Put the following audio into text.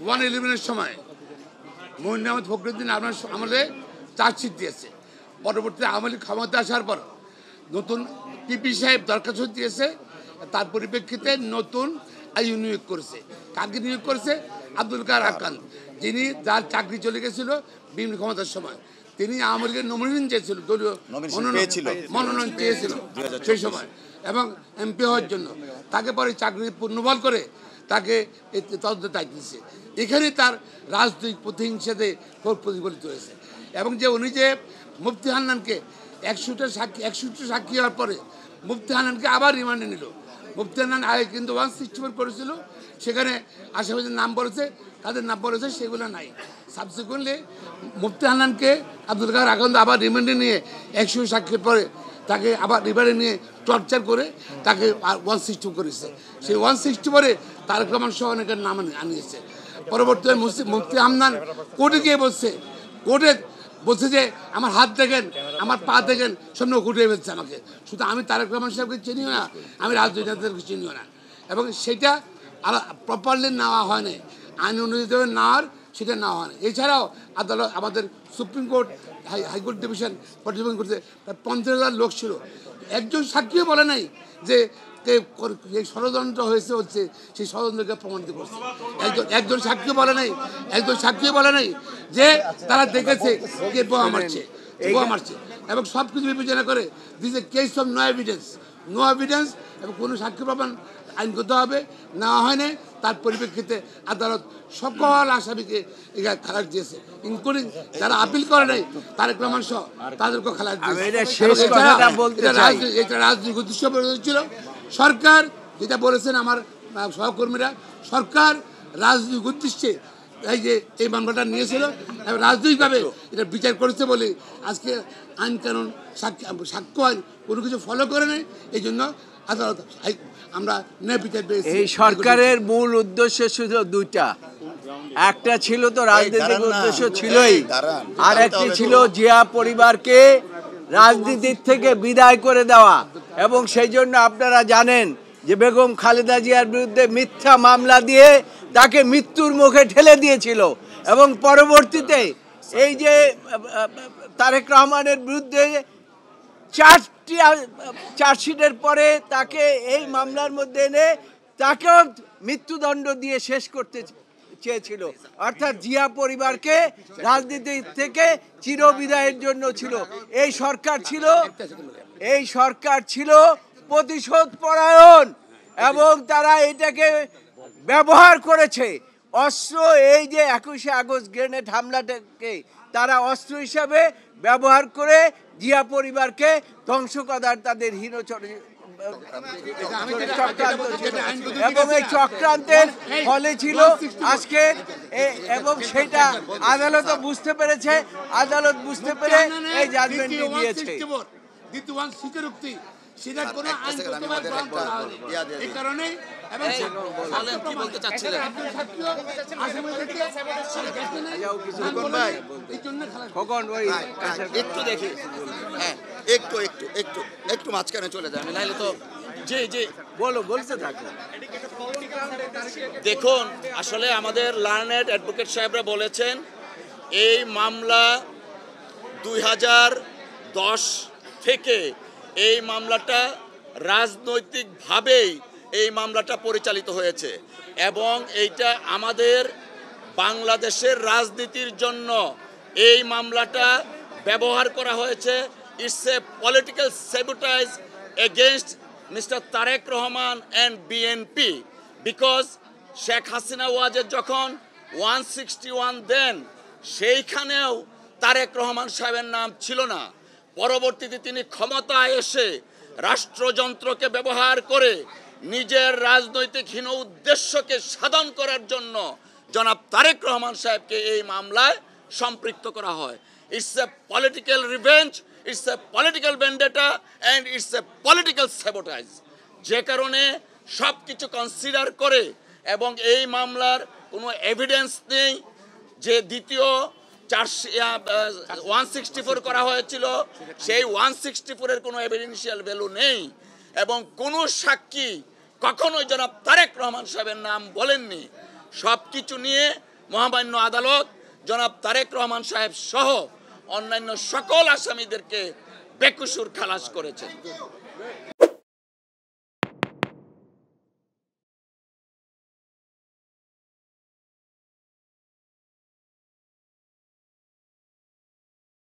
111-এর সময় মঈন আহমেদ ফখরুদ্দিন আপনার আমলে চার্জশিট দিয়েছে। পরবর্তীতে আওয়ামী লীগ ক্ষমতা আসার পর নতুন পিপি সাহেব দরখাস্ত দিয়েছে, তার পরিপ্রেক্ষিতে নতুন আইন নিয়োগ করেছে। কাকে নিয়োগ করেছে? আব্দুল কাদের আরাকান, যিনি যার চাকরি চলে গেছিল বিএনপি ক্ষমতার সময়। তিনি আওয়ামী লীগের নমিনেশন চেয়েছিল, দলীয় মনোনয়ন চেয়েছিল সেই সময় এবং এমপি হওয়ার জন্য। তাকে পরে চাকরি পুনর্বহাল করে তাকে তদন্তের দায়িত্ব দিচ্ছে। এখানে তার রাজনৈতিক প্রতিহিংসাতে প্রতিফলিত হয়েছে। এবং যে উনি যে মুফতি হান্নানকে 100টা সাক্ষী হওয়ার পরে মুফতি হান্নানকে আবার রিমান্ডে নিল। মুফতি হান্নান আগে কিন্তু 164 করেছিল, সেখানে আসামিদের নাম বলেছে, তাদের নাম বলেছে, সেগুলো নাই। সাবসিকুয়েন্টলি মুফতি হান্নানকে আব্দুল কাদের আরাকান আবার রিমান্ডে নিয়ে 100 সাক্ষীর পরে তাকে আবার রিমান্ডে নিয়ে টর্চার করে তাকে 160 করেছে। সেই 160 পরে তারেক রহমান সহ অনেকের নাম আনিয়েছে। পরবর্তীতে মুফতি হান্নান কোর্টে গিয়ে বলছে যে আমার হাত দেখেন, আমার পা দেখেন, সামনে ঘুরিয়ে ফেলছে আমাকে। শুধু আমি তারেক রহমান সাহেবকে চিনিও না, আমি রাজনীতিকে চিনিও না। এবং সেটা প্রপারলি নেওয়া হয়নি, আইন অনুযায়ী নেওয়ার সেটা নেওয়া হয় না। এছাড়াও আদালত, আমাদের সুপ্রিম কোর্ট, হাইকোর্ট ডিভিশন পর্যবেক্ষণ করতে 50,000 লোক ছিল, একজন সাক্ষীও বলে নাই যে ষড়যন্ত্র হচ্ছে সেই ষড়যন্ত্রকে প্রমাণিত করছে। একজন সাক্ষী বলে নাই যে তারা দেখেছে কে বোমা মারছে। এবং সব কিছু বিবেচনা করে this a case of no evidence এবং কোনো সাক্ষী প্রমাণ আইনগতভাবে নেওয়া হয়নি। তার পরিপ্রেক্ষিতে আদালত সকল আসামিকে খালাস দিয়েছে, ইনক্লুডিং যারা আপিল করে নাই তারেক রহমান সহ তাদেরকেও খালাস দিয়েছে। এটা রাজনৈতিক উদ্দেশ্য ছিল। সরকার যেটা বলেছেন আমার সহকর্মীরা, সরকার রাজনৈতিক উদ্দেশ্যে এই মামলাটা নিয়েছিল এবং রাজনৈতিকভাবে এটা বিচার করেছে বলে আজকে আইন কানুন সাক্ষ্য আইন কোনো কিছু ফলো করে নেই। এই জন্য আদালত আমরা ন্যায় বিচার পেয়েছি। এই সরকারের মূল উদ্দেশ্য ছিল দুইটা, একটা ছিল তো রাজনৈতিক উদ্দেশ্য ছিলই, আর একটি ছিল জিয়া পরিবারকে রাজনীতির থেকে বিদায় করে দেওয়া। এবং সেই জন্য আপনারা জানেন যে বেগম খালেদা জিয়ার বিরুদ্ধে মিথ্যা মামলা দিয়ে তাকে মৃত্যুর মুখে ঠেলে দিয়েছিল। এবং পরবর্তীতে এই যে তারেক রহমানের বিরুদ্ধে 4টি চার্জশিটের পরে তাকে এই মামলার মধ্যে এনে তাকেও মৃত্যুদণ্ড দিয়ে শেষ করতে চেয়েছিল। অর্থাৎ জিয়া পরিবারকে রাজনীতি থেকে চিরবিদায়ের জন্য ছিল। এই সরকার ছিল প্রতিশোধ পরায়ণ এবং তারা এটাকে ব্যবহার করেছে অস্ত্র। এই যে 21শে আগস্ট গ্রেনেড হামলাটাকে তারা অস্ত্র হিসাবে ব্যবহার করে জিয়া পরিবারকে ধ্বংস করার তাদের হীন এবং এই চক্রান্তের ফলে ছিল আজকে। এবং সেটা আদালত বুঝতে পেরেছে, আদালত বুঝতে পেরে এই জাজমেন্টটি দিয়েছে। সেটা কোনো আইন এই কারণে কি বলতে চাচ্ছিলেন? একটু দেখি, হ্যাঁ একটু মাঝখানে চলে যাবে, নাহলে তো জি বলতে থাকো। দেখুন, আসলে আমাদের লার্নেড অ্যাডভোকেট সাহেবরা বলেছেন এই মামলা 2010 থেকে এই মামলাটা রাজনৈতিকভাবেই এই মামলাটা পরিচালিত হয়েছে এবং এইটা আমাদের বাংলাদেশের রাজনীতির জন্য এই মামলাটা ব্যবহার করা হয়েছে। It's a political sabotage against mister Tarique Rahman and BNP, because Sheikh Hasina ওয়াজের যখন 161 দেন সেইখানেও তারেক রহমান সাহেবের নাম ছিল না। পরবর্তীতে তিনি ক্ষমতায় এসে রাষ্ট্রযন্ত্রকে ব্যবহার করে নিজের রাজনৈতিক হীন উদ্দেশ্যকে সাধন করার জন্য জনাব তারেক রহমান সাহেবকে এই মামলায় সম্পৃক্ত করা হয়। It's a political revenge, it's a political vendetta and it's a political sabotage. যে কারণে সব কিছু কনসিডার করে এবং এই মামলার কোনো এভিডেন্স নেই যে দ্বিতীয় 164 করা হয়েছিল, সেই 164-এর কোনো এভিডেন্সিয়াল ভ্যালু নেই এবং কোনো সাক্ষী কখনোই জনাব তারেক রহমান সাহেবের নাম বলেননি। সব কিছু নিয়ে মহামান্য আদালত জনাব তারেক রহমান সাহেব সহ অন্যান্য সকল আসামিদেরকে বেকসুর খালাস করেছেন।